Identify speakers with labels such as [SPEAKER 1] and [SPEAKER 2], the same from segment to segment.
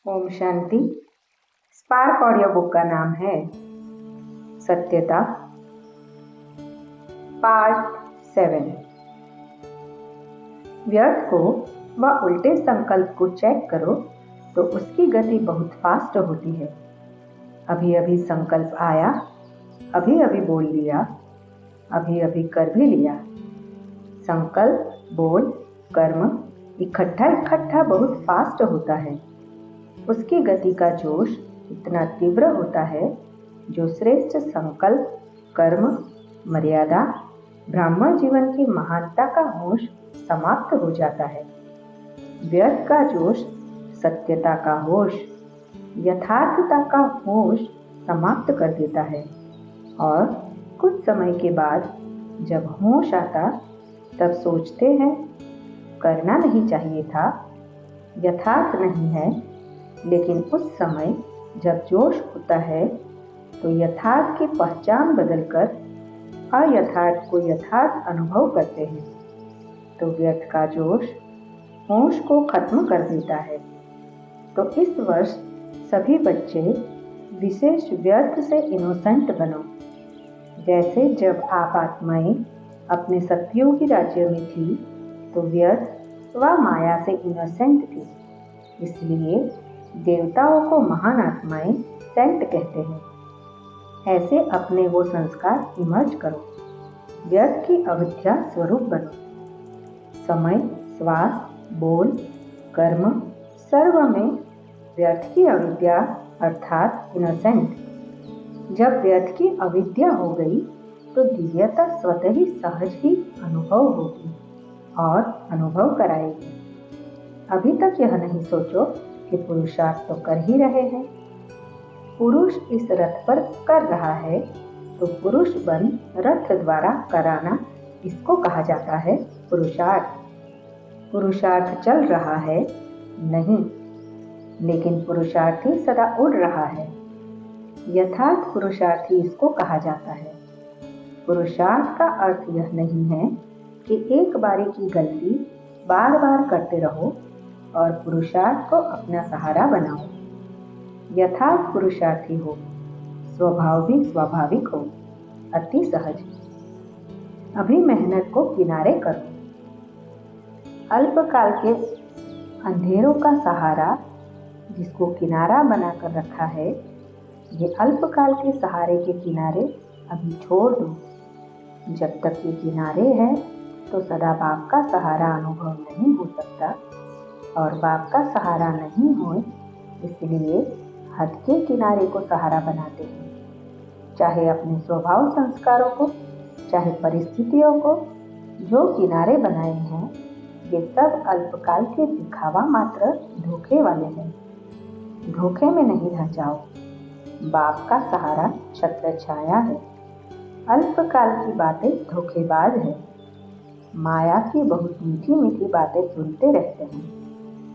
[SPEAKER 1] Om Shanti. Spark audio book का नाम है सत्यता, पार्ट 7। व्यर्थ को व उल्टे संकल्प को चेक करो तो उसकी गति बहुत फास्ट होती है। अभी अभी संकल्प आया, अभी अभी बोल दिया, अभी अभी कर भी लिया। संकल्प, बोल, कर्म इकट्ठा बहुत फास्ट होता है। उसकी गति का जोश इतना तीव्र होता है जो श्रेष्ठ संकल्प, कर्म, मर्यादा, ब्राह्मण जीवन की महानता का होश समाप्त हो जाता है। व्यर्थ का जोश सत्यता का होश, यथार्थता का होश समाप्त कर देता है और कुछ समय के बाद जब होश आता तब सोचते हैं करना नहीं चाहिए था, यथार्थ नहीं है। लेकिन उस समय जब जोश होता है तो यथार्थ की पहचान बदलकर अयथार्थ को यथार्थ अनुभव करते हैं, तो व्यर्थ का जोश होश को खत्म कर देता है। तो इस वर्ष सभी बच्चे विशेष व्यर्थ से इनोसेंट बनो। जैसे जब आप आत्माएं अपने सत्योगी राज्य में थी तो व्यर्थ व माया से इनोसेंट थी, इसलिए देवताओं को महान आत्माएं सेंट कहते हैं। ऐसे अपने वो संस्कार इमर्ज करो, व्यर्थ की अविद्या स्वरूप बनो। समय, श्वास, बोल, कर्म सर्व में व्यर्थ की अविद्या अर्थात इनोसेंट। जब व्यर्थ की अविद्या हो गई तो दिव्यता स्वतः ही सहज ही अनुभव होगी और अनुभव कराएगी। अभी तक यह नहीं सोचो कि पुरुषार्थ तो कर ही रहे हैं। पुरुष इस रथ पर कर रहा है तो पुरुष बन रथ द्वारा कराना, इसको कहा जाता है पुरुषार्थ। पुरुषार्थ चल रहा है नहीं, लेकिन पुरुषार्थी सदा उड़ रहा है। यथार्थ पुरुषार्थी इसको कहा जाता है। पुरुषार्थ का अर्थ यह नहीं है कि एक बारी की गलती बार बार करते रहो और पुरुषार्थ को अपना सहारा बनाओ। यथार्थ पुरुषार्थी हो, स्वभाव भी स्वाभाविक हो, अति सहज। अभी मेहनत को किनारे करो। अल्पकाल के अंधेरों का सहारा जिसको किनारा बनाकर रखा है, ये अल्पकाल के सहारे के किनारे अभी छोड़ दो। जब तक ये किनारे है तो सदा बाप का सहारा अनुभव नहीं हो सकता, और बाप का सहारा नहीं हो इसलिए हद के किनारे को सहारा बनाते हैं। चाहे अपने स्वभाव संस्कारों को, चाहे परिस्थितियों को, जो किनारे बनाए हैं ये सब अल्पकाल के दिखावा मात्र धोखे वाले हैं। धोखे में नहीं रह जाओ। बाप का सहारा छत्र छाया है। अल्पकाल की बातें धोखेबाज है। माया की बहुत मीठी मीठी बातें सुनते रहते हैं,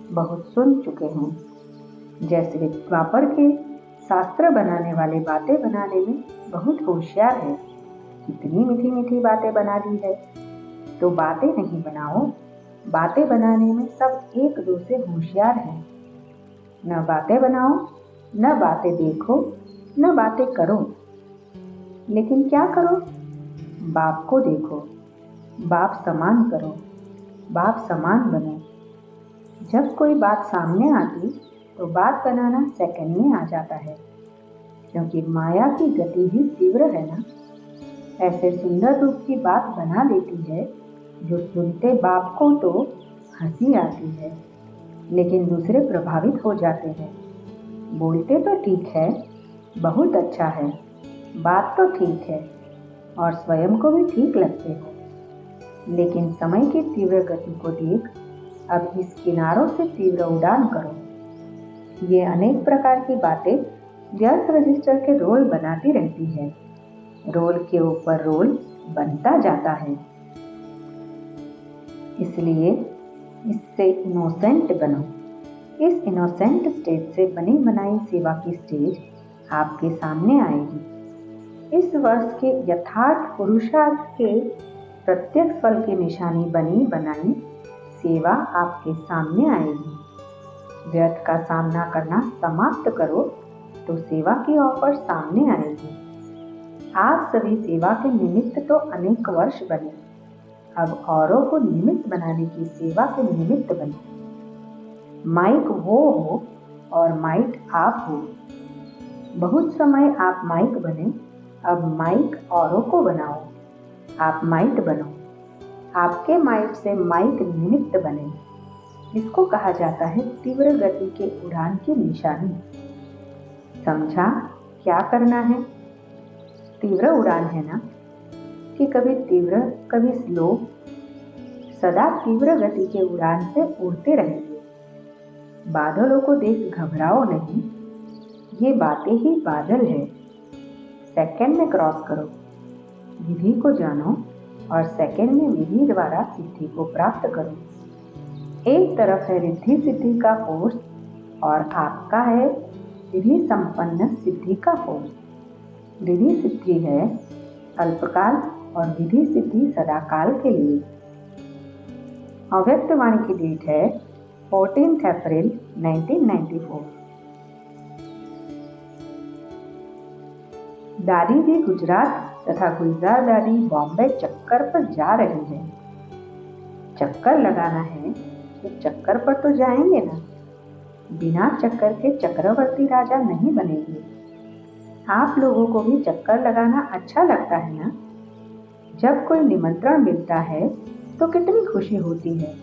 [SPEAKER 1] बहुत सुन चुके हैं। जैसे द्वापर के शास्त्र बनाने वाले बातें बनाने में बहुत होशियार है, कितनी मीठी मीठी बातें बना दी है। तो बातें नहीं बनाओ, बातें बनाने में सब एक दो से होशियार है। न बातें बनाओ, न बातें देखो, न बातें करो। लेकिन क्या करो? बाप को देखो, बाप समान करो, बाप समान बनो। जब कोई बात सामने आती तो बात बनाना सेकंड में आ जाता है, क्योंकि माया की गति भी तीव्र है ना। ऐसे सुंदर रूप की बात बना देती है जो सुनते बाप को तो हंसी आती है, लेकिन दूसरे प्रभावित हो जाते हैं। बोलते तो ठीक है, बहुत अच्छा है, बात तो ठीक है और स्वयं को भी ठीक लगते हो, लेकिन समय की तीव्र गति को देख अब इस किनारों से तीव्र उड़ान करो। ये अनेक प्रकार की बातें व्यर्थ रजिस्टर के रोल बनाती रहती है। रोल के ऊपर रोल बनता जाता है। इसलिए इससे इनोसेंट बनो। इस इनोसेंट स्टेज से बनी बनाई सेवा की स्टेज आपके सामने आएगी। इस वर्ष के यथार्थ पुरुषार्थ के प्रत्यक्ष फल की निशानी बनी बनाई सेवा आपके सामने आएगी। व्यर्थ का सामना करना समाप्त करो तो सेवा की ऑफर सामने आएगी। आप सभी सेवा के निमित्त तो अनेक वर्ष बने, अब औरों को निमित्त बनाने की सेवा के निमित्त बने। माइक वो हो और माइट आप हो। बहुत समय आप माइक बने, अब माइक औरों को बनाओ। आप माइट बनो, आपके माइट से माइक निमित्त बने। इसको कहा जाता है तीव्र गति के उड़ान की निशानी। समझा क्या करना है? तीव्र उड़ान है ना, कि कभी तीव्र कभी स्लो, सदा तीव्र गति के उड़ान से उड़ते रहेंगे। बादलों को देख घबराओ नहीं, ये बातें ही बादल है। सेकंड में क्रॉस करो, विधि को जानो और सेकंड में विधि द्वारा सिद्धि को प्राप्त करो। एक तरफ है रिद्धि सिद्धि का फोर्स और आपका है विधि संपन्न सिद्धि का फोर्स। रिद्धि सिद्धि है अल्पकाल और विधि सिद्धि सदाकाल के लिए। अव्यक्त वाणी की डेट है 14 अप्रैल 1994। दादी भी गुजरात तथा गुलजार दादी बॉम्बे चक्कर पर जा रही है। चक्कर लगाना है तो चक्कर पर तो जाएंगे ना, बिना चक्कर के चक्रवर्ती राजा नहीं बनेंगे। आप लोगों को भी चक्कर लगाना अच्छा लगता है ना? जब कोई निमंत्रण मिलता है तो कितनी खुशी होती है।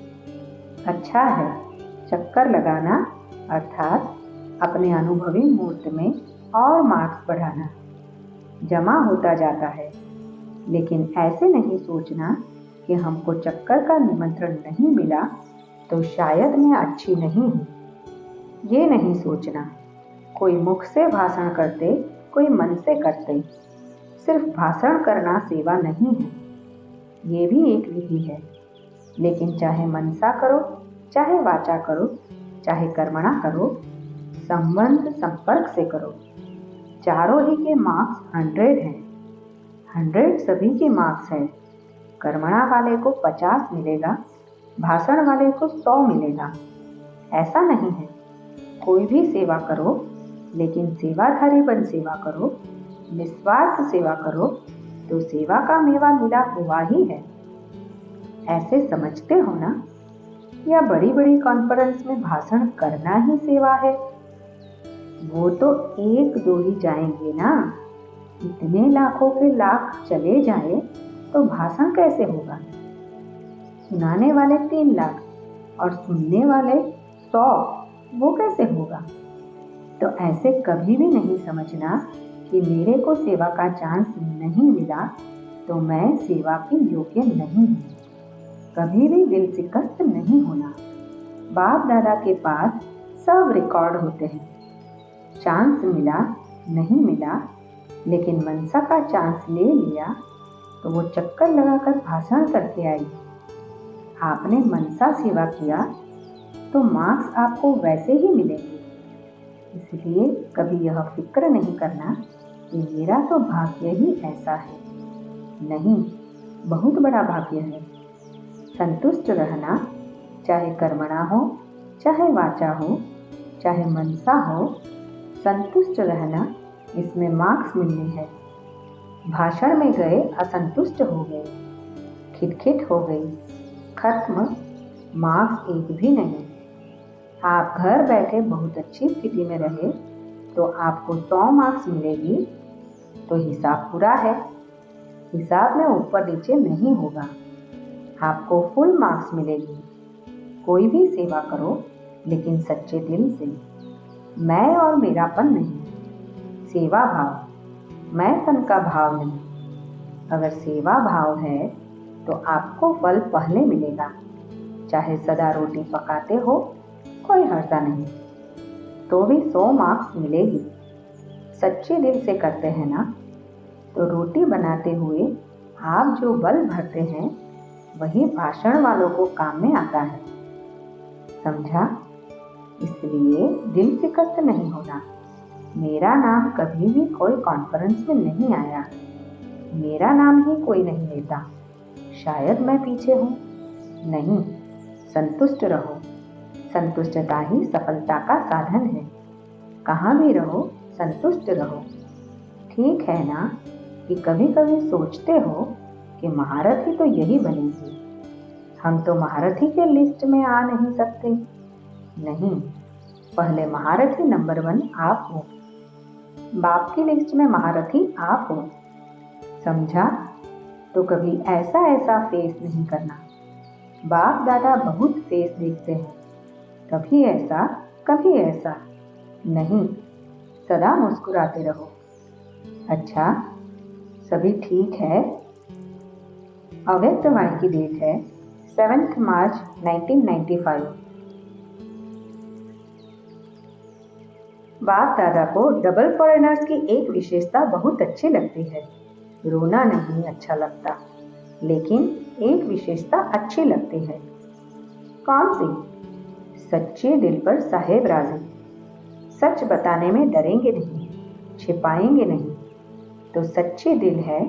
[SPEAKER 1] अच्छा है चक्कर लगाना, अर्थात अपने अनुभवी मूर्त में और मार्क्स बढ़ाना। जमा होता जाता है, लेकिन ऐसे नहीं सोचना कि हमको चक्कर का निमंत्रण नहीं मिला तो शायद मैं अच्छी नहीं हूँ। ये नहीं सोचना। कोई मुख से भाषण करते, कोई मन से करते। सिर्फ भाषण करना सेवा नहीं है, ये भी एक विधि है। लेकिन चाहे मनसा करो, चाहे वाचा करो, चाहे कर्मणा करो, संबंध संपर्क से करो। चारों ही के मार्क्स 100 हैं। 100 सभी के मार्क्स हैं। कर्मणा वाले को 50 मिलेगा, भाषण वाले को 100 मिलेगा। ऐसा नहीं है। कोई भी सेवा करो, लेकिन सेवाधारी बन सेवा करो, निस्वार्थ सेवा करो तो सेवा का मेवा मिला हुआ ही है। ऐसे समझते हो ना? या बड़ी बड़ी कॉन्फ्रेंस में भाषण करना ही सेवा है? वो तो एक दो ही जाएंगे ना। इतने लाखों के लाख चले जाए तो भाषण कैसे होगा? सुनाने वाले 3 लाख और सुनने वाले 100, वो कैसे होगा? तो ऐसे कभी भी नहीं समझना कि मेरे को सेवा का चांस नहीं मिला तो मैं सेवा की योग्य नहीं हूँ। कभी भी दिल शिकस्त नहीं होना। बाप दादा के पास सब रिकॉर्ड होते हैं। चांस मिला नहीं मिला, लेकिन मनसा का चांस ले लिया तो वो चक्कर लगाकर भाषण करके आई। आपने मनसा सेवा किया तो मार्क्स आपको वैसे ही मिलेंगे। इसलिए कभी यह फिक्र नहीं करना कि मेरा तो भाग्य ही ऐसा है। नहीं, बहुत बड़ा भाग्य है। संतुष्ट रहना, चाहे कर्मणा हो, चाहे वाचा हो, चाहे मनसा हो, संतुष्ट रहना, इसमें मार्क्स मिलने हैं। भाषण में गए असंतुष्ट हो गए, खिटखिट हो गई, खत्म, मार्क्स एक भी नहीं। आप घर बैठे बहुत अच्छी स्थिति में रहे तो आपको 100 मार्क्स मिलेगी तो हिसाब पूरा है। हिसाब में ऊपर नीचे नहीं होगा, आपको फुल मार्क्स मिलेगी। कोई भी सेवा करो, लेकिन सच्चे दिल से। मैं और मेरापन नहीं, सेवा भाव, मैंपन का भाव नहीं। अगर सेवा भाव है तो आपको फल पहले मिलेगा। चाहे सदा रोटी पकाते हो, कोई हर्जा नहीं, तो भी 100 मार्क्स मिलेगी। सच्चे दिल से करते हैं ना, तो रोटी बनाते हुए आप जो बल भरते हैं वही भाषण वालों को काम में आता है। समझा? इसलिए दिल शिकस्त नहीं होना। मेरा नाम कभी भी कोई कॉन्फ्रेंस में नहीं आया, मेरा नाम ही कोई नहीं लेता। शायद मैं पीछे हूँ। नहीं, संतुष्ट रहो, संतुष्टता ही सफलता का साधन है। कहाँ भी रहो, संतुष्ट रहो। ठीक है ना कि कभी कभी सोचते हो कि महारथी तो यही बनेगी, हम तो महारथी के लिस्ट में आ नहीं सकते। नहीं, पहले महारथी नंबर 1 आप हो। बाप की लिस्ट में महारथी आप हो, समझा? तो कभी ऐसा ऐसा फेस नहीं करना। बाप दादा बहुत फेस देखते हैं, कभी ऐसा कभी ऐसा नहीं, सदा मुस्कुराते रहो। अच्छा, सभी ठीक है? अव्यक्तवाणी की डेट है 7 मार्च 1995। बाप दादा को डबल फॉरेनर्स की एक विशेषता बहुत अच्छी लगती है। रोना नहीं अच्छा लगता, लेकिन एक विशेषता अच्छी लगती है। कौन सी? सच्चे दिल पर साहेब राजी। सच बताने में डरेंगे नहीं, छिपाएंगे नहीं। तो सच्चे दिल है,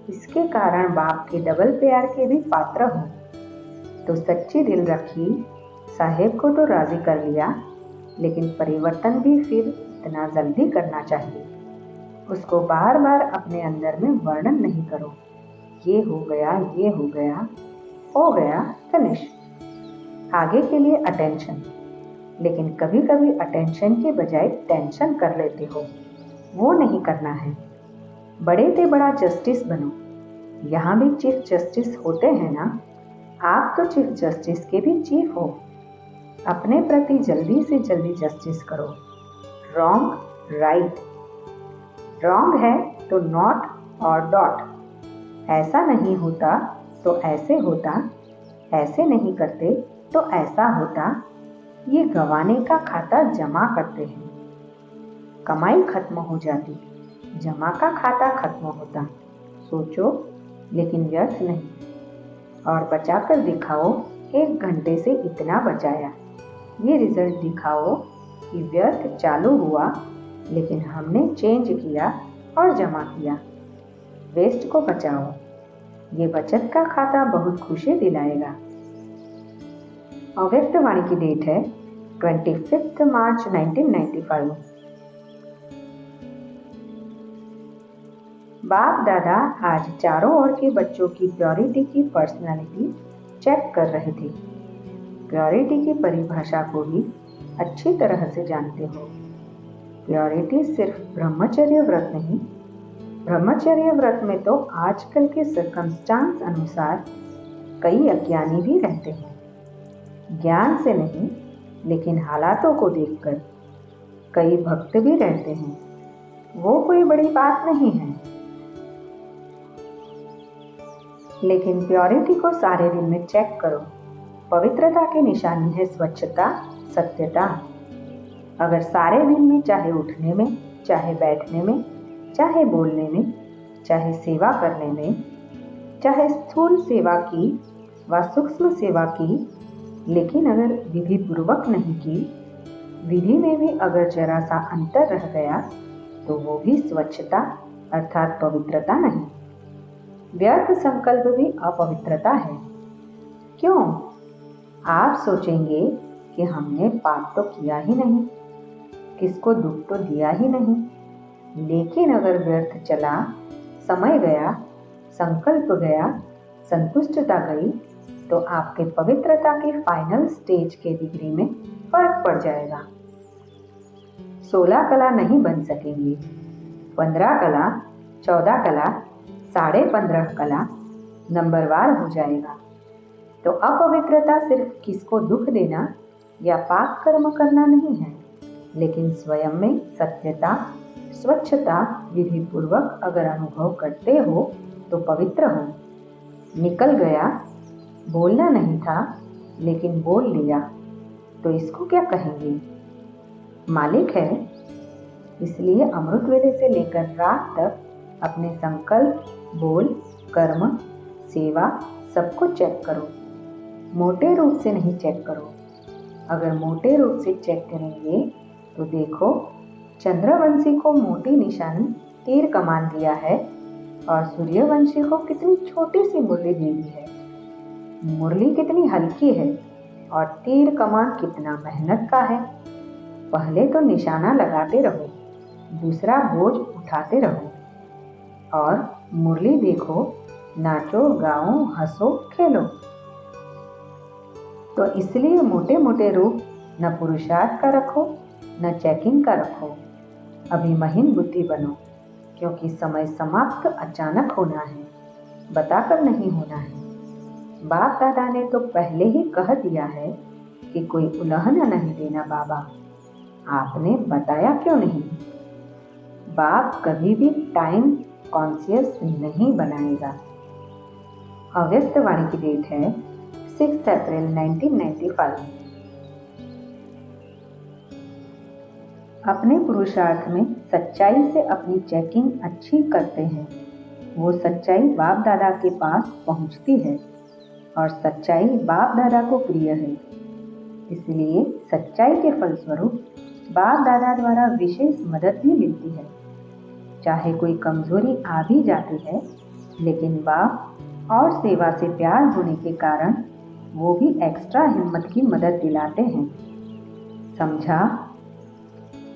[SPEAKER 1] इसके कारण बाप के डबल प्यार के भी पात्र हो। तो सच्ची दिल रखी, साहेब को तो राजी कर लिया, लेकिन परिवर्तन भी फिर इतना जल्दी करना चाहिए। उसको बार बार अपने अंदर में वर्णन नहीं करो, ये हो गया, ये हो गया, हो गया, फिनिश। आगे के लिए अटेंशन, लेकिन कभी कभी अटेंशन के बजाय टेंशन कर लेते हो, वो नहीं करना है। बड़े से बड़ा जस्टिस बनो। यहाँ भी चीफ जस्टिस होते हैं ना, आप तो चीफ जस्टिस के भी चीफ हो। अपने प्रति जल्दी से जल्दी जस्टिस करो। रॉन्ग राइट, रॉन्ग है तो नॉट और डॉट। ऐसा नहीं होता तो ऐसे होता, ऐसे नहीं करते तो ऐसा होता। ये गंवाने का खाता जमा करते हैं। कमाई खत्म हो जाती, जमा का खाता खत्म होता। सोचो, लेकिन व्यर्थ नहीं। और बचाकर दिखाओ, 1 घंटे से इतना बचाया। ये रिजल्ट दिखाओ कि व्यर्थ चालू हुआ, लेकिन हमने चेंज किया और जमा किया। वेस्ट को बचाओ, ये बचत का खाता बहुत खुशी दिलाएगा। अव्यक्तवाणी की डेट है 25 मार्च 1995। बाप दादा आज चारों ओर के बच्चों की प्योरिटी की पर्सनालिटी चेक कर रहे थे। प्योरिटी की परिभाषा को भी अच्छी तरह से जानते हो। प्योरिटी सिर्फ ब्रह्मचर्य व्रत नहीं, ब्रह्मचर्य व्रत में तो आजकल के सर्कमस्टांस अनुसार कई अज्ञानी भी रहते हैं। ज्ञान से नहीं, लेकिन हालातों को देखकर। कई भक्त भी रहते हैं, वो कोई बड़ी बात नहीं है। लेकिन प्योरिटी को सारे दिन में चेक करो। पवित्रता की निशानी है स्वच्छता, सत्यता। अगर सारे दिन में, चाहे उठने में, चाहे बैठने में, चाहे बोलने में, चाहे सेवा करने में, चाहे स्थूल सेवा की व सूक्ष्म सेवा की, लेकिन अगर विधि पूर्वक नहीं की, विधि में भी अगर जरा सा अंतर रह गया, तो वो भी स्वच्छता अर्थात पवित्रता नहीं। व्यर्थ संकल्प भी अपवित्रता है। क्यों? आप सोचेंगे कि हमने पाप तो किया ही नहीं, किसको दुख तो दिया ही नहीं। लेकिन अगर व्यर्थ चला, समय गया, संकल्प गया, संतुष्टता गई, तो आपके पवित्रता की फाइनल स्टेज के डिग्री में फर्क पड़ जाएगा। 16 कला नहीं बन सकेंगे, 15 कला, 14 कला, 15.5 कला नंबरवार हो जाएगा। तो अपवित्रता सिर्फ किसको दुख देना या पाप कर्म करना नहीं है, लेकिन स्वयं में सत्यता, स्वच्छता विधि पूर्वक अगर अनुभव करते हो तो पवित्र हो। निकल गया, बोलना नहीं था लेकिन बोल लिया, तो इसको क्या कहेंगे? मालिक है। इसलिए अमृत वेले से लेकर रात तक अपने संकल्प, बोल, कर्म, सेवा सबको चेक करो। मोटे रूप से नहीं चेक करो। अगर मोटे रूप से चेक करेंगे तो देखो, चंद्रवंशी को मोटी निशानी तीर कमान दिया है और सूर्यवंशी को कितनी छोटी सी मुरली दी है। मुरली कितनी हल्की है और तीर कमान कितना मेहनत का है। पहले तो निशाना लगाते रहो, दूसरा बोझ उठाते रहो, और मुरली देखो, नाचो गाओ हंसो खेलो। तो इसलिए मोटे मोटे रूप न पुरुषार्थ का रखो न चेकिंग का रखो। अभी महीन बुद्धि बनो, क्योंकि समय समाप्त अचानक होना है, बताकर नहीं होना है। बाप दादा ने तो पहले ही कह दिया है कि कोई उल्लंघन नहीं देना। बाबा आपने बताया क्यों नहीं? बाप कभी भी टाइम कॉन्शियस नहीं बनाएगा। अव्यक्त वाणी की डेट है 6 अप्रैल 1995। अपने पुरुषार्थ में सच्चाई से अपनी चेकिंग अच्छी करते हैं, वो सच्चाई बाप दादा के पास पहुंचती है और सच्चाई बाप दादा को प्रिय है। इसलिए सच्चाई के फलस्वरूप बाप दादा द्वारा विशेष मदद भी मिलती है। चाहे कोई कमजोरी आ भी जाती है, लेकिन बाप और सेवा से प्यार होने के कारण वो भी एक्स्ट्रा हिम्मत की मदद दिलाते हैं। समझा?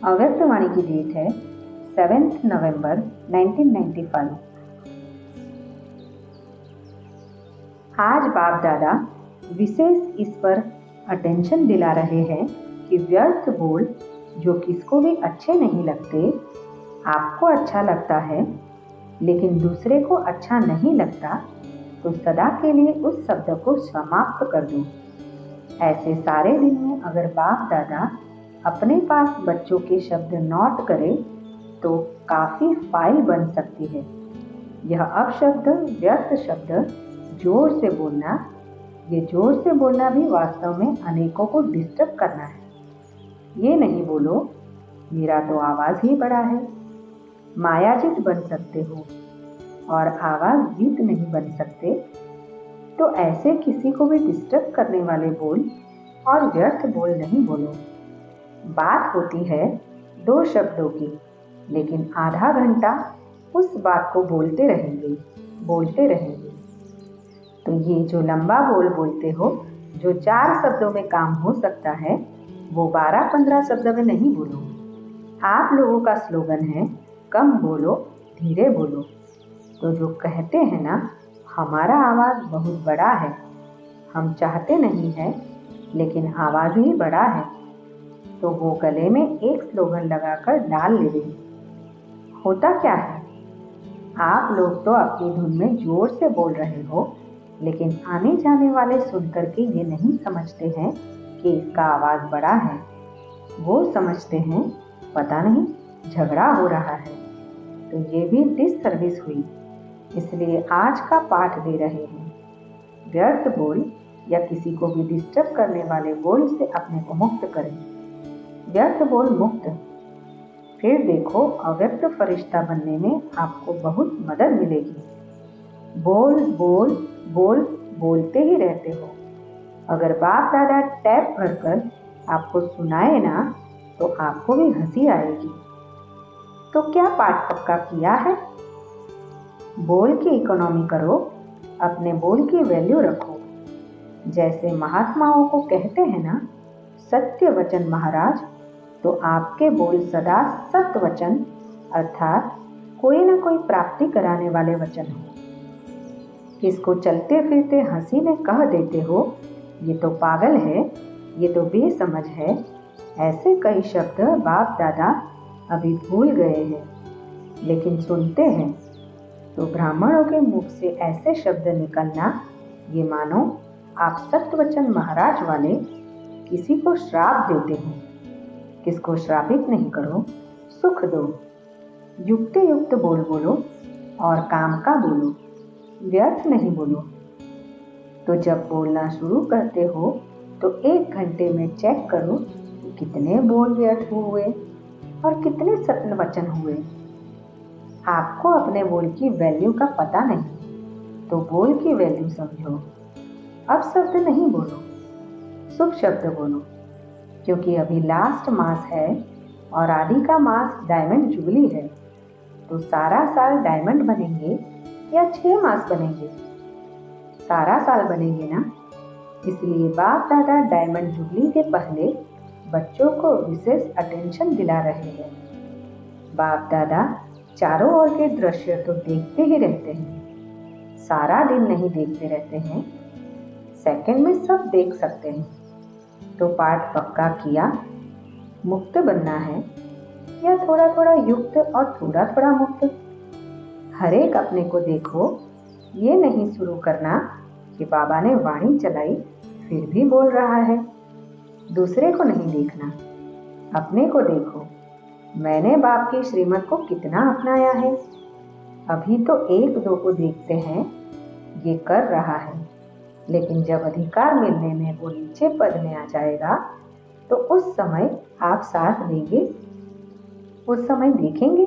[SPEAKER 1] अव्यक्त वाणी की डेट है 7 नवंबर 1995। आज बाप दादा विशेष इस पर अटेंशन दिला रहे हैं कि व्यर्थ बोल जो किसको भी अच्छे नहीं लगते, आपको अच्छा लगता है लेकिन दूसरे को अच्छा नहीं लगता, तो सदा के लिए उस शब्द को समाप्त कर दो। ऐसे सारे दिन में अगर बाप दादा अपने पास बच्चों के शब्द नोट करें तो काफी फाइल बन सकती है। यह अपशब्द, व्यर्थ शब्द जोर से बोलना, ये जोर से बोलना भी वास्तव में अनेकों को डिस्टर्ब करना है। ये नहीं बोलो मेरा तो आवाज ही बड़ा है। मायाजीत बन सकते हो और आवाज जीत नहीं बन सकते, तो ऐसे किसी को भी डिस्टर्ब करने वाले बोल और व्यर्थ बोल नहीं बोलो। बात होती है 2 शब्दों की, लेकिन आधा घंटा उस बात को बोलते रहेंगे। तो ये जो लंबा बोल बोलते हो, जो 4 शब्दों में काम हो सकता है, वो 12-15 शब्द में नहीं बोलो। आप लोगों का स्लोगन है कम बोलो धीरे बोलो। तो जो कहते हैं ना, हमारा आवाज बहुत बड़ा है, हम चाहते नहीं है लेकिन आवाज ही बड़ा है, तो वो गले में एक स्लोगन लगाकर डाल ले रही। होता क्या है, आप लोग तो अपनी धुन में जोर से बोल रहे हो, लेकिन आने जाने वाले सुनकर के ये नहीं समझते हैं कि इसका आवाज बड़ा है। वो समझते हैं पता नहीं झगड़ा हो रहा है। तो ये भी डिससर्विस हुई। इसलिए आज का पाठ दे रहे हैं। व्यर्थ बोल या किसी को भी डिस्टर्ब करने वाले बोल से अपने को मुक्त करें। व्यर्थ बोल मुक्त, फिर देखो अव्यक्त फरिश्ता बनने में आपको बहुत मदद मिलेगी। बोल बोल बोल बोलते ही रहते हो। अगर बाप दादा टैप भरकर आपको सुनाए ना, तो आपको भी हंसी आएगी। तो क्या पाठ पक्का किया है? बोल की इकोनॉमी करो, अपने बोल की वैल्यू रखो। जैसे महात्माओं को कहते हैं ना, सत्य वचन महाराज, तो आपके बोल सदा सत्य वचन अर्थात कोई ना कोई प्राप्ति कराने वाले वचन हो। किसको चलते फिरते हंसी में कह देते हो ये तो पागल है, ये तो बेसमझ है, ऐसे कई शब्द बाप दादा अभी भूल गए हैं, लेकिन सुनते हैं। तो ब्राह्मणों के मुख से ऐसे शब्द निकलना, ये मानो आप सत्यवचन महाराज वाले किसी को श्राप देते हो। किसको श्रापित नहीं करो, सुख दो। युक्ति युक्त बोल बोलो और काम का बोलो, व्यर्थ नहीं बोलो। तो जब बोलना शुरू करते हो तो 1 घंटे में चेक करो कि कितने बोल व्यर्थ हुए और कितने सत्य वचन हुए। आपको अपने बोल की वैल्यू का पता नहीं, तो बोल की वैल्यू समझो। अब शब्द नहीं बोलो, शुभ शब्द बोलो, क्योंकि अभी लास्ट मास है और आदि का मास डायमंड जुबली है। तो सारा साल डायमंड बनेंगे या 6 मास बनेंगे? सारा साल बनेंगे ना। इसलिए बाप दादा डायमंड जुबली के पहले बच्चों को विशेष अटेंशन दिला रहे हैं। बाप दादा चारों ओर के दृश्य तो देखते ही रहते हैं, सारा दिन नहीं देखते रहते हैं, सेकंड में सब देख सकते हैं। तो पाठ पक्का किया, मुक्त बनना है या थोड़ा थोड़ा युक्त और थोड़ा थोड़ा मुक्त? हर एक अपने को देखो, ये नहीं शुरू करना कि बाबा ने वाणी चलाई फिर भी बोल रहा है। दूसरे को नहीं देखना, अपने को देखो, मैंने बाप की श्रीमत को कितना अपनाया है। अभी तो एक दो को देखते हैं ये कर रहा है, लेकिन जब अधिकार मिलने में वो नीचे पद में आ जाएगा तो उस समय आप साथ देंगे, उस समय देखेंगे,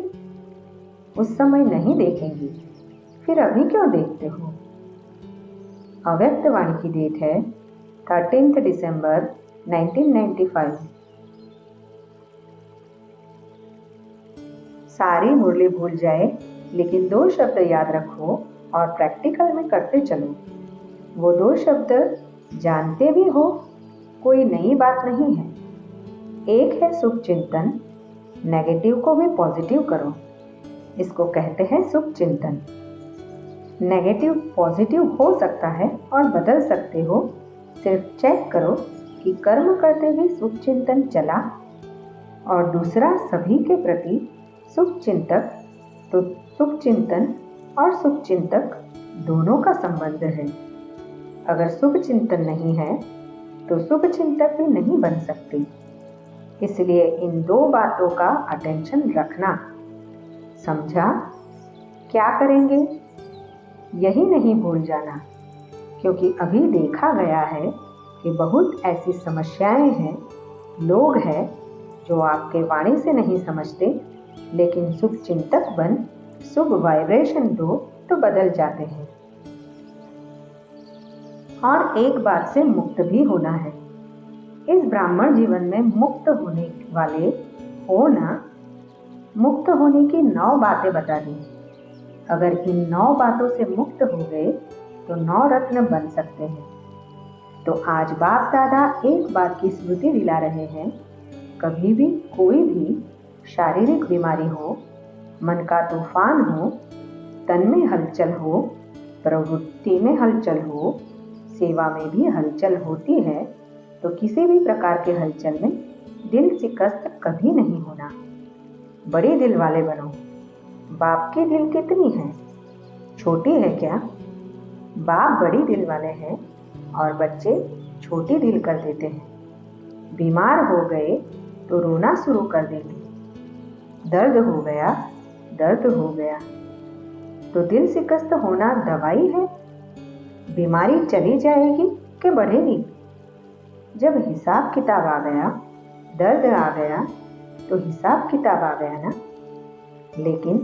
[SPEAKER 1] उस समय नहीं देखेंगे, फिर अभी क्यों देखते हो? अव्यक्त वाणी की डेट है 13 दिसंबर 1995। सारी मुरली भूल जाए, लेकिन 2 शब्द याद रखो और प्रैक्टिकल में करते चलो। वो 2 शब्द जानते भी हो, कोई नई बात नहीं है। एक है शुभ चिंतन, नेगेटिव को भी पॉजिटिव करो, इसको कहते हैं शुभ चिंतन। नेगेटिव पॉजिटिव हो सकता है और बदल सकते हो, सिर्फ चेक करो कि कर्म करते हुए शुभ चिंतन चला। और दूसरा सभी के प्रति शुभ चिंतक, तो शुभ चिंतन और शुभ चिंतक दोनों का संबंध है। अगर शुभ चिंतन नहीं है तो शुभ चिंतक भी नहीं बन सकते। इसलिए इन 2 बातों का अटेंशन रखना। समझा? क्या करेंगे? यही नहीं भूल जाना, क्योंकि अभी देखा गया है कि बहुत ऐसी समस्याएं हैं, लोग हैं जो आपके वाणी से नहीं समझते, लेकिन शुभ चिंतक बन शुभ वाइब्रेशन दो तो बदल जाते हैं। और एक बात से मुक्त भी होना है। इस ब्राह्मण जीवन में मुक्त होने वाले होना, मुक्त होने की 9 बातें बता दी। अगर इन 9 बातों से मुक्त हो गए तो 9 रत्न बन सकते हैं। तो आज बाप दादा एक बात की स्मृति दिला रहे हैं, कभी भी कोई भी शारीरिक बीमारी हो, मन का तूफान हो, तन में हलचल हो, प्रवृत्ति में हलचल हो, सेवा में भी हलचल होती है, तो किसी भी प्रकार के हलचल में दिल शिकस्त कभी नहीं होना। बड़े दिल वाले बनो। बाप की दिल कितनी है? छोटी है क्या? बाप बड़ी दिल वाले हैं और बच्चे छोटी दिल कर देते हैं। बीमार हो गए तो रोना शुरू कर देंगे। दर्द हो गया, दर्द हो गया, तो दिल शिकस्त होना दवाई है? बीमारी चली जाएगी कि बढ़ेगी? जब हिसाब किताब आ गया, दर्द आ गया, तो हिसाब किताब आ गया ना। लेकिन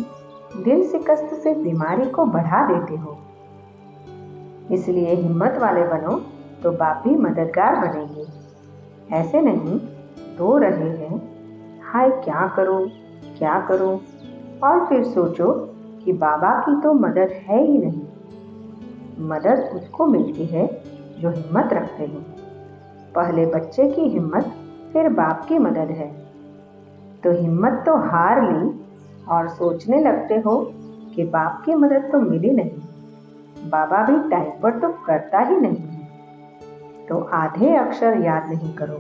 [SPEAKER 1] दिल शिकस्त से बीमारी को बढ़ा देते हो। इसलिए हिम्मत वाले बनो तो बाप भी मददगार बनेंगे। ऐसे नहीं रो रहे हैं, हाय क्या करो क्या करो, और फिर सोचो कि बाबा की तो मदद है ही नहीं। मदद उसको मिलती है जो हिम्मत रखते हैं। पहले बच्चे की हिम्मत, फिर बाप की मदद है। तो हिम्मत तो हार ली और सोचने लगते हो कि बाप की मदद तो मिली नहीं, बाबा भी टाइम पर तो करता ही नहीं है। तो आधे अक्षर याद नहीं करो।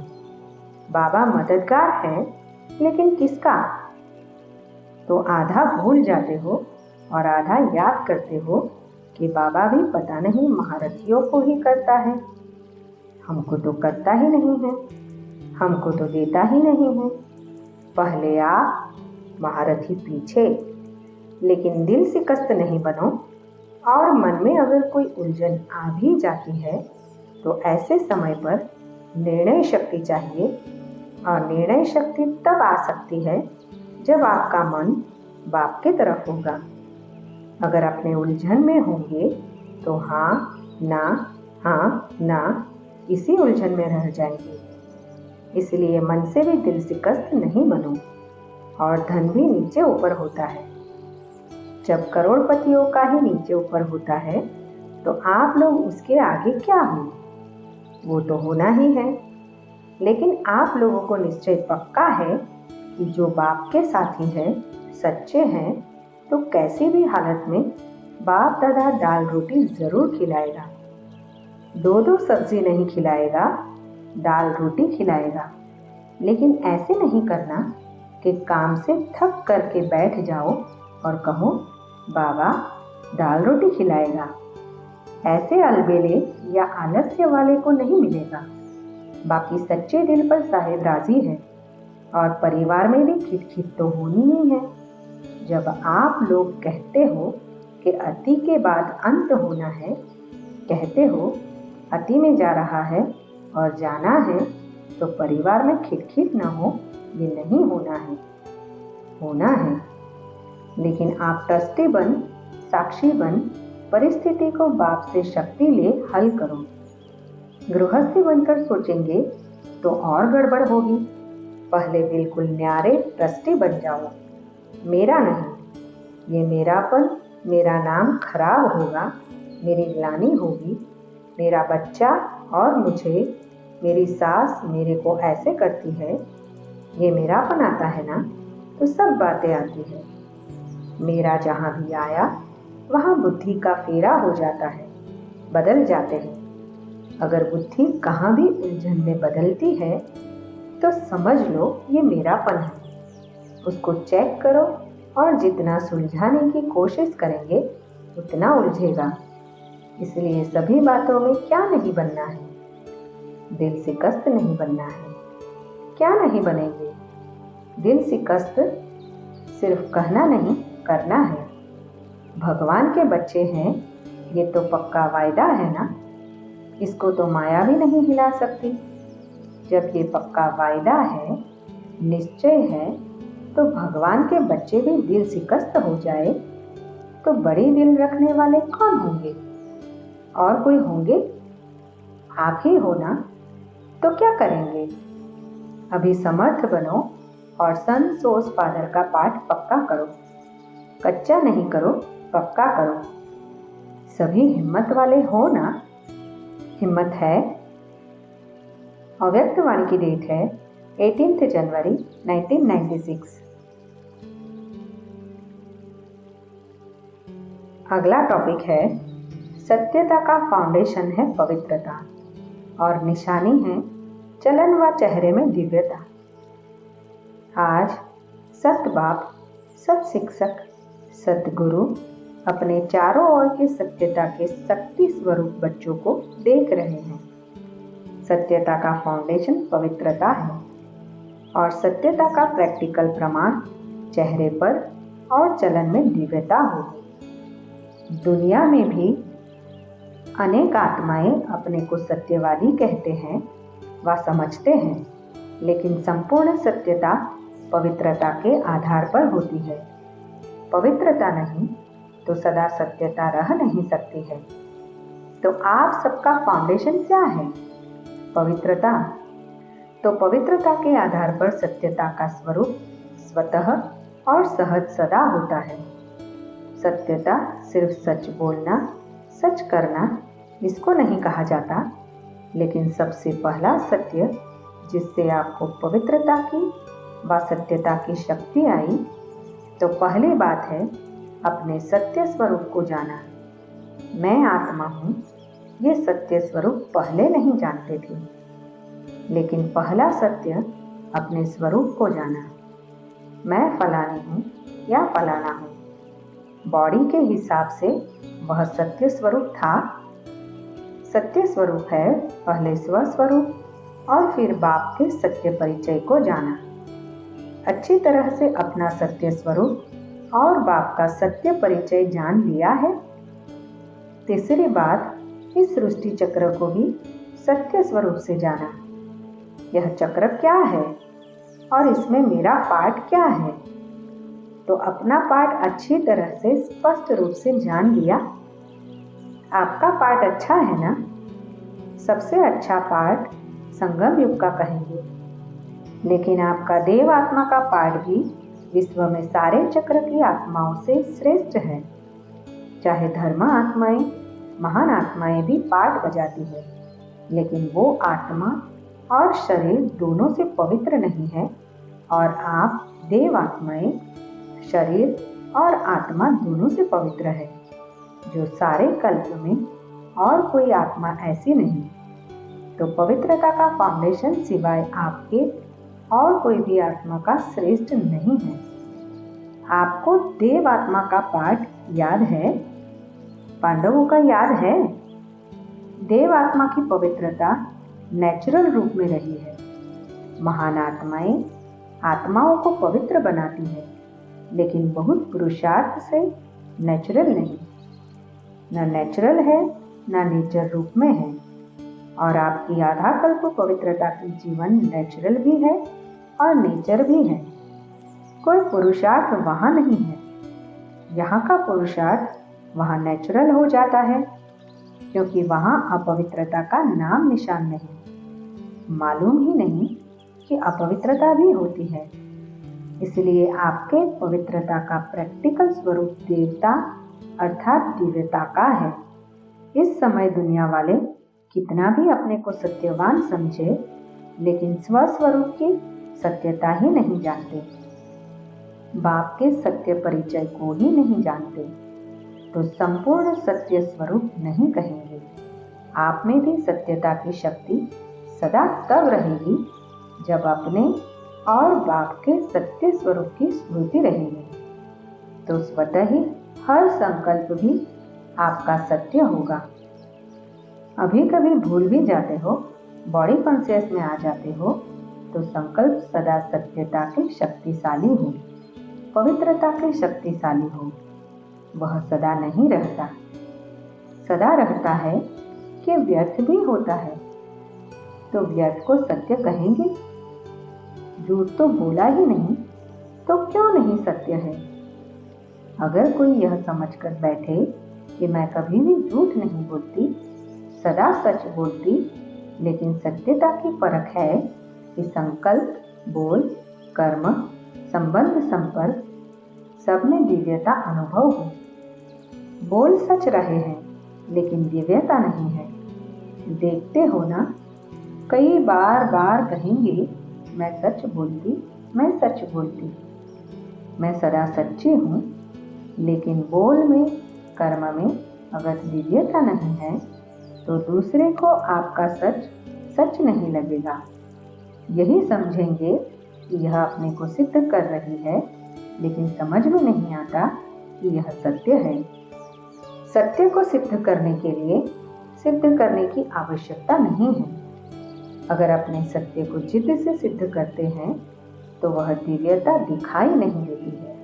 [SPEAKER 1] बाबा मददगार है, लेकिन किसका? तो आधा भूल जाते हो और आधा याद करते हो कि बाबा भी पता नहीं महारथियों को ही करता है, हमको तो करता ही नहीं है, हमको तो देता ही नहीं है। पहले आप, महारथी पीछे। लेकिन दिल शिकस्त नहीं बनो। और मन में अगर कोई उलझन आ भी जाती है तो ऐसे समय पर निर्णय शक्ति चाहिए, और निर्णय शक्ति तब आ सकती है जब आपका मन बाप की तरफ होगा। अगर अपने उलझन में होंगे तो हाँ ना, हाँ ना, इसी उलझन में रह जाएंगे। इसलिए मन से भी दिल शिकस्त नहीं बनो। और धन भी नीचे ऊपर होता है। जब करोड़पतियों का ही नीचे ऊपर होता है तो आप लोग उसके आगे क्या हो? वो तो होना ही है। लेकिन आप लोगों को निश्चय पक्का है कि जो बाप के साथी है, सच्चे हैं, तो कैसी भी हालत में बाप दादा दाल रोटी जरूर खिलाएगा। दो दो सब्जी नहीं खिलाएगा, दाल रोटी खिलाएगा। लेकिन ऐसे नहीं करना कि काम से थक करके बैठ जाओ और कहो बाबा दाल रोटी खिलाएगा। ऐसे अलबेले या आलस्य वाले को नहीं मिलेगा। बाकी सच्चे दिल पर साहेब राजी है और परिवार में भी खिटखिट तो होनी ही है। जब आप लोग कहते हो कि अति के बाद अंत होना है, कहते हो अति में जा रहा है और जाना है, तो परिवार में खिटखिट न हो, ये नहीं होना है। होना है, लेकिन आप ट्रस्टी बन, साक्षी बन, परिस्थिति को बाप से शक्ति ले हल करो। गृहस्थी बनकर सोचेंगे तो और गड़बड़ होगी। पहले बिल्कुल न्यारे ट्रस्टी बन जाओ। मेरा नहीं, ये मेरापन, मेरा नाम खराब होगा, मेरी ग्लानि होगी, मेरा बच्चा और मुझे, मेरी सास मेरे को ऐसे करती है, ये मेरापन आता है ना, तो सब बातें आती है। मेरा जहाँ भी आया वहाँ बुद्धि का फेरा हो जाता है, बदल जाते हैं। अगर बुद्धि कहाँ भी उलझन में बदलती है तो समझ लो ये मेरापन है। उसको चेक करो और जितना सुलझाने की कोशिश करेंगे उतना उलझेगा। इसलिए सभी बातों में क्या नहीं बनना है, दिल शिकस्त नहीं बनना है। क्या नहीं बनेंगे? दिल शिकस्त सिर्फ कहना नहीं, करना है। भगवान के बच्चे हैं, ये तो पक्का वायदा है ना, इसको तो माया भी नहीं हिला सकती। जब ये पक्का वायदा है, निश्चय है, तो भगवान के बच्चे भी दिल शिकस्त हो जाए तो बड़ी दिल रखने वाले कौन होंगे? और कोई होंगे? आप ही हो ना, तो क्या करेंगे? अभी समर्थ बनो और सन सोस फादर का पाठ पक्का करो। कच्चा नहीं करो, पक्का करो। सभी हिम्मत वाले हो ना? हिम्मत है? अव्यक्त वाणी की डेट है 18 जनवरी 1996। अगला टॉपिक है सत्यता का फाउंडेशन है पवित्रता और निशानी है चलन व चेहरे में दिव्यता। आज सत बाप, सत शिक्षक, सतगुरु अपने चारों ओर के सत्यता के शक्ति स्वरूप बच्चों को देख रहे हैं। सत्यता का फाउंडेशन पवित्रता है और सत्यता का प्रैक्टिकल प्रमाण चेहरे पर और चलन में दिव्यता होगी। दुनिया में भी अनेक आत्माएं अपने को सत्यवादी कहते हैं व समझते हैं, लेकिन संपूर्ण सत्यता पवित्रता के आधार पर होती है। पवित्रता नहीं तो सदा सत्यता रह नहीं सकती है। तो आप सबका फाउंडेशन क्या है? पवित्रता। तो पवित्रता के आधार पर सत्यता का स्वरूप स्वतः और सहज सदा होता है। सत्यता सिर्फ सच बोलना, सच करना, इसको नहीं कहा जाता, लेकिन सबसे पहला सत्य जिससे आपको पवित्रता की व सत्यता की शक्ति आई, तो पहली बात है अपने सत्य स्वरूप को जाना। मैं आत्मा हूँ, ये सत्य स्वरूप पहले नहीं जानते थे, लेकिन पहला सत्य अपने स्वरूप को जाना। मैं फलानी हूँ या फलाना हूँ, बॉडी के हिसाब से वह सत्य स्वरूप था। सत्य स्वरूप है पहले स्वस्वरूप और फिर बाप के सत्य परिचय को जाना। अच्छी तरह से अपना सत्य स्वरूप और बाप का सत्य परिचय जान लिया है। तीसरी बात, इस सृष्टि चक्र को भी सत्य स्वरूप से जाना। यह चक्र क्या है और इसमें मेरा पार्ट क्या है? तो अपना पार्ट अच्छी तरह से स्पष्ट रूप से जान लिया। आपका पार्ट अच्छा है ना? सबसे अच्छा पार्ट संगम युग का कहेंगे, लेकिन आपका देव आत्मा का पार्ट भी विश्व में सारे चक्र की आत्माओं से श्रेष्ठ है। चाहे धर्म आत्माएं, महान आत्माएं भी पार्ट बजाती है, लेकिन वो आत्मा और शरीर दोनों से पवित्र नहीं है, और आप देवात्माएं शरीर और आत्मा दोनों से पवित्र है, जो सारे कल्प में और कोई आत्मा ऐसी नहीं। तो पवित्रता का फाउंडेशन सिवाय आपके और कोई भी आत्मा का श्रेष्ठ नहीं है। आपको देव आत्मा का पाठ याद है? पांडवों का याद है? देव आत्मा की पवित्रता नेचुरल रूप में रही है। महान आत्माएं आत्माओं को पवित्र बनाती है, लेकिन बहुत पुरुषार्थ से नेचुरल नहीं। न नेचुरल है न नेचर रूप में है। और आपकी आधा कल्प पवित्रता की जीवन नेचुरल भी है और नेचर भी है। कोई पुरुषार्थ वहाँ नहीं है। यहाँ का पुरुषार्थ वहाँ नेचुरल हो जाता है, क्योंकि वहाँ अपवित्रता का नाम निशान नहीं। मालूम ही नहीं कि अपवित्रता भी होती है। इसलिए आपके पवित्रता का प्रैक्टिकल स्वरूप देवता अर्थात दिव्यता का है। इस समय दुनिया वाले कितना भी अपने को सत्यवान समझे, लेकिन स्वस्वरूप की सत्यता ही नहीं जानते, बाप के सत्य परिचय को ही नहीं जानते, तो संपूर्ण सत्य स्वरूप नहीं कहेंगे। आप में भी सत्यता की शक्ति सदा तब रहेगी जब अपने और बाप के सत्य स्वरूप की स्मृति रहेगी, तो स्वतः ही हर संकल्प भी आपका सत्य होगा। अभी कभी भूल भी जाते हो, बॉडी कॉन्शियस में आ जाते हो, तो संकल्प सदा सत्यता के शक्तिशाली हो, पवित्रता के शक्तिशाली हो। वह सदा नहीं रहता। सदा रहता है कि व्यर्थ भी होता है। तो व्यर्थ को सत्य कहेंगे? झूठ तो बोला ही नहीं, तो क्यों नहीं सत्य है? अगर कोई यह समझकर बैठे कि मैं कभी भी झूठ नहीं बोलती, सदा सच बोलती, लेकिन सत्यता की परख है कि संकल्प, बोल, कर्म, संबंध, संपर्क सब में दिव्यता अनुभव हो। बोल सच रहे हैं, लेकिन दिव्यता नहीं है। देखते हो ना, कई बार कहेंगे मैं सच बोलती, मैं सच बोलती, मैं सदा सच्ची हूँ, लेकिन बोल में, कर्म में अगर दिव्यता नहीं है, तो दूसरे को आपका सच सच नहीं लगेगा। यही समझेंगे कि यह अपने को सिद्ध कर रही है, लेकिन समझ में नहीं आता कि यह सत्य है। सत्य को सिद्ध करने के लिए सिद्ध करने की आवश्यकता नहीं है। अगर अपने सत्य को जिद से सिद्ध करते हैं, तो वह दिव्यता दिखाई नहीं देती है।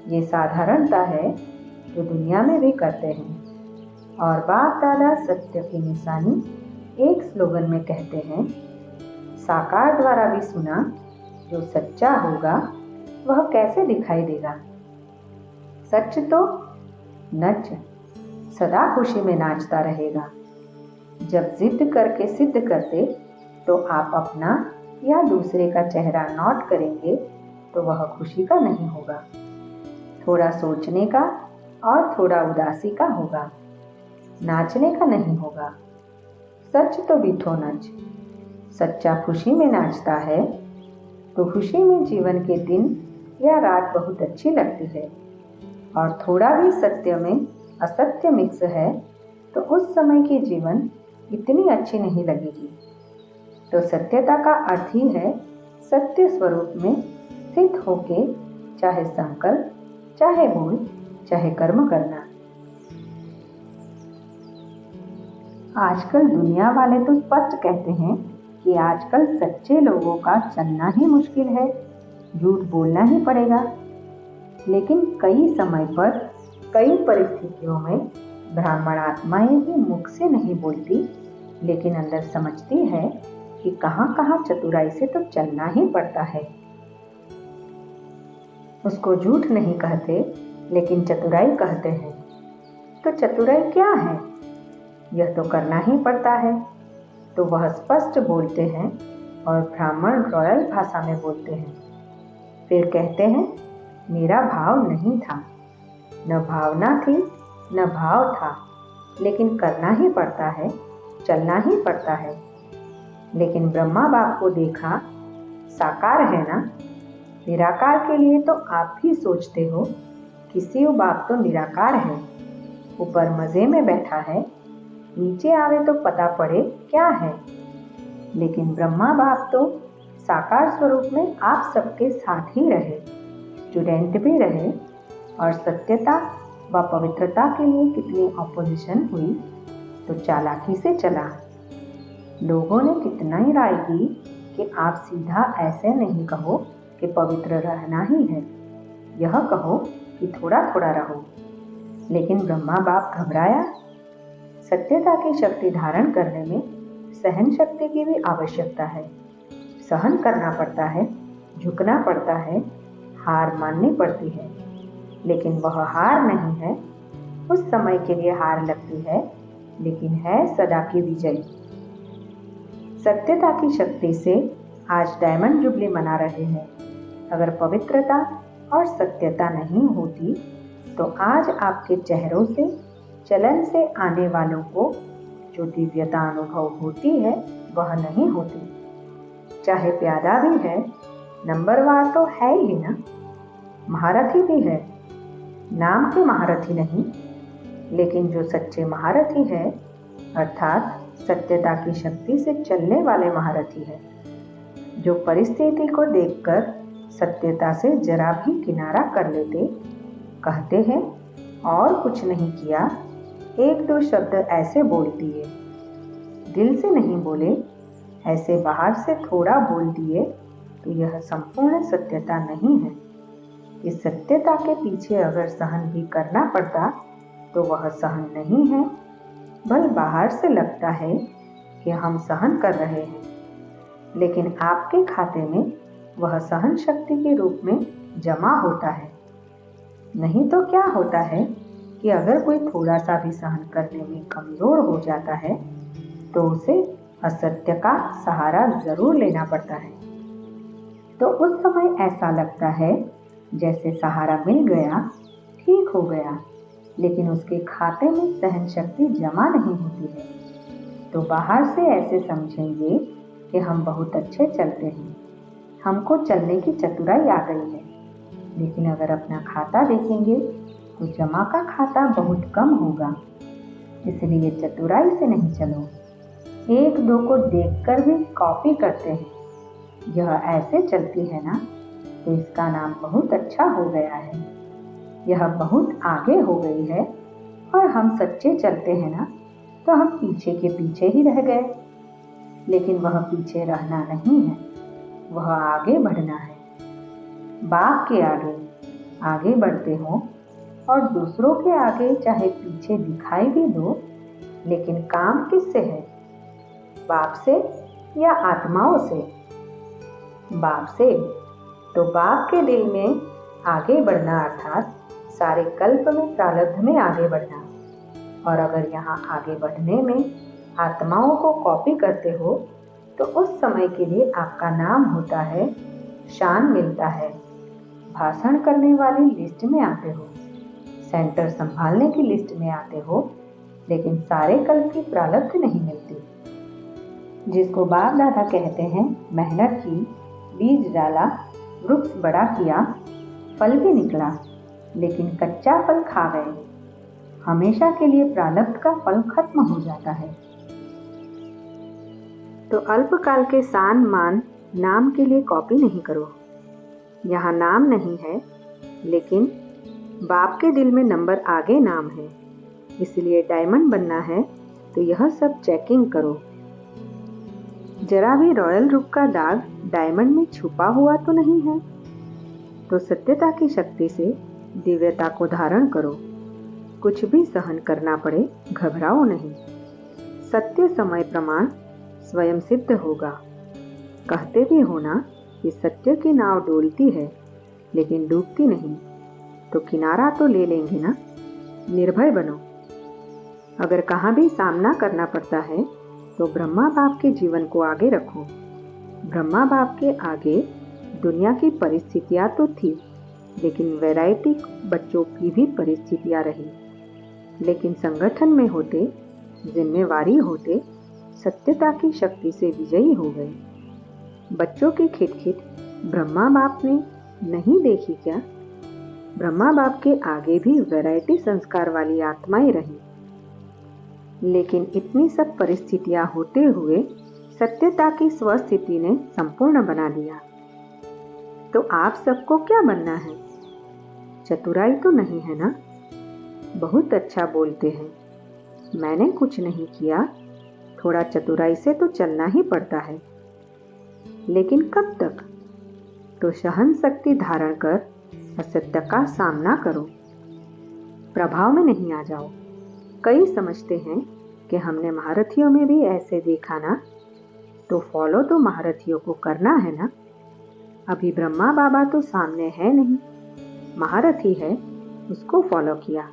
[SPEAKER 1] ये साधारणता है जो दुनिया में भी करते हैं। और बाप दादा सत्य की निशानी एक स्लोगन में कहते हैं, साकार द्वारा भी सुना, जो सच्चा होगा वह कैसे दिखाई देगा। सच तो नच सदा खुशी में नाचता रहेगा। जब जिद करके सिद्ध करते, तो आप अपना या दूसरे का चेहरा नोट करेंगे, तो वह खुशी का नहीं होगा। थोड़ा सोचने का और थोड़ा उदासी का होगा, नाचने का नहीं होगा। सच तो बिठो नच। सच्चा खुशी में नाचता है, तो खुशी में जीवन के दिन या रात बहुत अच्छी लगती है। और थोड़ा भी सत्य में असत्य मिक्स है, तो उस समय की जीवन इतनी अच्छी नहीं लगेगी। तो सत्यता का अर्थ ही है सत्य स्वरूप में स्थित होके चाहे संकल्प, चाहे बोल, चाहे कर्म करना। आजकल दुनिया वाले तो स्पष्ट कहते हैं कि आजकल सच्चे लोगों का चलना ही मुश्किल है, झूठ बोलना ही पड़ेगा। लेकिन कई समय पर, कई परिस्थितियों में ब्राह्मण आत्माएं भी मुख से नहीं बोलती, लेकिन अंदर समझती है कि कहाँ कहाँ चतुराई से तो चलना ही पड़ता है। उसको झूठ नहीं कहते, लेकिन चतुराई कहते हैं। तो चतुराई क्या है? यह तो करना ही पड़ता है। तो वह स्पष्ट बोलते हैं और ब्राह्मण रॉयल भाषा में बोलते हैं। फिर कहते हैं, मेरा भाव नहीं था, न भावना थी, न भाव था, लेकिन करना ही पड़ता है, चलना ही पड़ता है। लेकिन ब्रह्मा बाप को देखा, साकार है ना। निराकार के लिए तो आप भी सोचते हो कि शिव बाप तो निराकार है, ऊपर मजे में बैठा है, नीचे आवे तो पता पड़े क्या है। लेकिन ब्रह्मा बाप तो साकार स्वरूप में आप सबके साथ ही रहे, स्टूडेंट भी रहे, और सत्यता व पवित्रता के लिए कितनी ऑपोजिशन हुई तो चालाकी से चला। लोगों ने कितना ही राय की कि आप सीधा ऐसे नहीं कहो कि पवित्र रहना ही है, यह कहो कि थोड़ा थोड़ा रहो। लेकिन ब्रह्मा बाप घबराया। सत्यता की शक्ति धारण करने में सहन शक्ति की भी आवश्यकता है। सहन करना पड़ता है, झुकना पड़ता है, हार माननी पड़ती है। लेकिन वह हार नहीं है, उस समय के लिए हार लगती है, लेकिन है सदा की विजय। सत्यता की शक्ति से आज डायमंड जुबली मना रहे हैं। अगर पवित्रता और सत्यता नहीं होती तो आज आपके चेहरों से, चलन से आने वालों को जो दिव्यता अनुभव होती है वह नहीं होती। चाहे प्यादा भी है, नंबरवार तो है ही ना, महारथी भी है, नाम के महारथी नहीं, लेकिन जो सच्चे महारथी है अर्थात सत्यता की शक्ति से चलने वाले महारथी है, जो परिस्थिति को देखकर सत्यता से जरा भी किनारा कर लेते, कहते हैं और कुछ नहीं किया, एक दो शब्द ऐसे बोल दिए, दिल से नहीं बोले, ऐसे बाहर से थोड़ा बोल दिए, तो यह संपूर्ण सत्यता नहीं है। इस सत्यता के पीछे अगर सहन भी करना पड़ता तो वह सहन नहीं है, बल बाहर से लगता है कि हम सहन कर रहे हैं, लेकिन आपके खाते में वह सहन शक्ति के रूप में जमा होता है। नहीं तो क्या होता है कि अगर कोई थोड़ा सा भी सहन करने में कमजोर हो जाता है तो उसे असत्य का सहारा जरूर लेना पड़ता है। तो उस समय ऐसा लगता है जैसे सहारा मिल गया, ठीक हो गया, लेकिन उसके खाते में सहन शक्ति जमा नहीं होती है। तो बाहर से ऐसे समझेंगे कि हम बहुत अच्छे चलते हैं, हमको चलने की चतुराई आ गई है, लेकिन अगर अपना खाता देखेंगे तो जमा का खाता बहुत कम होगा। इसलिए चतुराई से नहीं चलो, एक दो को देखकर भी कॉपी करते हैं, यह ऐसे चलती है ना, तो इसका नाम बहुत अच्छा हो गया है, यह बहुत आगे हो गई है, और हम सच्चे चलते हैं ना, तो हम पीछे के पीछे ही रह गए। लेकिन वह पीछे रहना नहीं है, वह आगे बढ़ना है। बाप के आगे आगे बढ़ते हो और दूसरों के आगे चाहे पीछे दिखाई भी दो, लेकिन काम किससे है? बाप से या आत्माओं से? बाप से। तो बाप के दिल में आगे बढ़ना अर्थात सारे कल्प में प्रारब्ध में आगे बढ़ना। और अगर यहाँ आगे बढ़ने में आत्माओं को कॉपी करते हो तो उस समय के लिए आपका नाम होता है, शान मिलता है, भाषण करने वाली लिस्ट में आते हो, सेंटर संभालने की लिस्ट में आते हो, लेकिन सारे कल्प की प्रारब्ध नहीं मिलती। जिसको बाप दादा कहते हैं मेहनत की, बीज डाला, वृक्ष बड़ा किया, फल भी निकला, लेकिन कच्चा फल खा गए, हमेशा के लिए प्रारब्ध का फल खत्म हो जाता है। तो अल्पकाल के सान मान नाम के लिए कॉपी नहीं करो। यहाँ नाम नहीं है, लेकिन बाप के दिल में नंबर आगे नाम है, इसलिए डायमंड बनना है तो यह सब चेकिंग करो। जरा भी रॉयल रूप का दाग डायमंड में छुपा हुआ तो नहीं है। तो सत्यता की शक्ति से दिव्यता को धारण करो। कुछ भी सहन करना पड़े, घबराओ नहीं। सत्य समय प्रमाण स्वयं सिद्ध होगा। कहते भी हो ना कि सत्य की नाव डोलती है लेकिन डूबती नहीं, तो किनारा तो ले लेंगे ना। निर्भय बनो। अगर कहाँ भी सामना करना पड़ता है तो ब्रह्मा बाप के जीवन को आगे रखो। ब्रह्मा बाप के आगे दुनिया की परिस्थितियाँ तो थी, लेकिन वैरायटी बच्चों की भी परिस्थितियाँ रही। लेकिन संगठन में होते, जिम्मेवारी होते, सत्यता की शक्ति से विजयी हो गए। बच्चों की खिटखिट ब्रह्मा बाप ने नहीं देखी क्या? ब्रह्मा बाप के आगे भी वैरायटी संस्कार वाली आत्माएं रही, लेकिन इतनी सब परिस्थितियां होते हुए सत्यता की स्वस्थिति ने संपूर्ण बना दिया। तो आप सबको क्या बनना है? चतुराई तो नहीं है ना? बहुत अच्छा बोलते हैं। मैंने कुछ नहीं किया, थोड़ा चतुराई से तो चलना ही पड़ता है। लेकिन कब तक? तो सहन शक्ति धारण कर असत्य का सामना करो, प्रभाव में नहीं आ जाओ। कई समझते हैं कि हमने महारथियों में भी ऐसे देखा ना, तो फॉलो तो महारथियों को करना है ना। अभी ब्रह्मा बाबा तो सामने है नहीं, महारथी है, उसको फॉलो किया।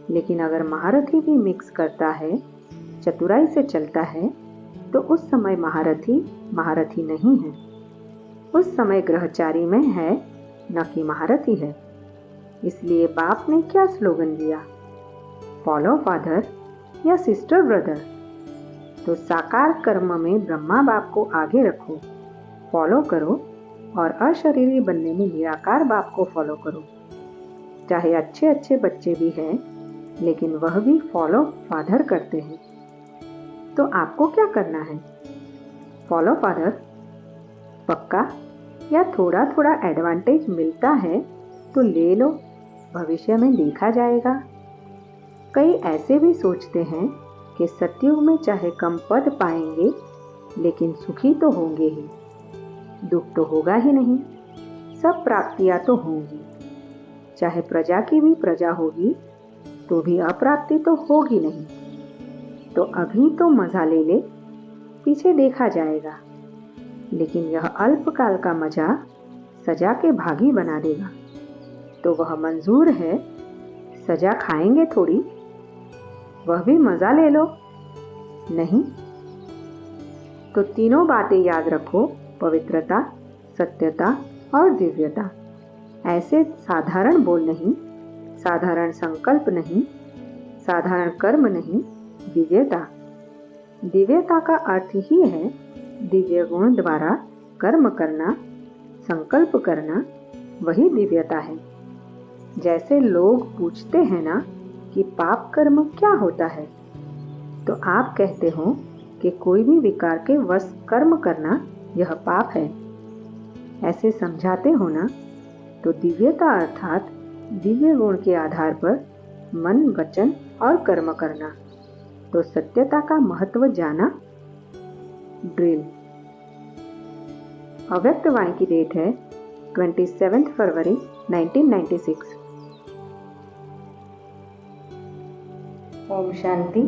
[SPEAKER 1] लेकिन अगर महारथी भी मिक्स करता है, चतुराई से चलता है, तो उस समय महारथी नहीं है, उस समय ग्रहचारी में है, न कि महारथी है। इसलिए बाप ने क्या स्लोगन दिया? फॉलो फादर या सिस्टर ब्रदर। तो साकार कर्म में ब्रह्मा बाप को आगे रखो, फॉलो करो, और अशरीरी बनने में निराकार बाप को फॉलो करो। चाहे अच्छे अच्छे बच्चे भी हैं, लेकिन वह भी फॉलो फादर करते हैं। तो आपको क्या करना है? फॉलो फादर पक्का, या थोड़ा थोड़ा एडवांटेज मिलता है तो ले लो, भविष्य में देखा जाएगा। कई ऐसे भी सोचते हैं कि सतयुग में चाहे कम पद पाएंगे, लेकिन सुखी तो होंगे ही, दुख तो होगा ही नहीं, सब प्राप्तियां तो होंगी। चाहे प्रजा की भी प्रजा होगी, तो भी अप्राप्ति तो होगी नहीं। तो अभी तो मजा ले ले, पीछे देखा जाएगा। लेकिन यह अल्पकाल का मजा सजा के भागी बना देगा। तो वह मंजूर है, सजा खाएंगे थोड़ी, वह भी मजा ले लो। नहीं तो तीनों बातें याद रखो, पवित्रता, सत्यता और दिव्यता। ऐसे साधारण बोल नहीं, साधारण संकल्प नहीं, साधारण कर्म नहीं, दिव्यता। दिव्यता का अर्थ ही है दिव्य गुण द्वारा कर्म करना, संकल्प करना, वही दिव्यता है। जैसे लोग पूछते हैं ना कि पाप कर्म क्या होता है, तो आप कहते हो कि कोई भी विकार के वश कर्म करना यह पाप है, ऐसे समझाते हो ना। तो दिव्यता अर्थात दिव्य गुण के आधार पर मन, वचन और कर्म करना। तो सत्यता का महत्व जाना। ड्रिल। अव्यक्त वाणी की डेट है 27 फरवरी 1996। ओम शांति।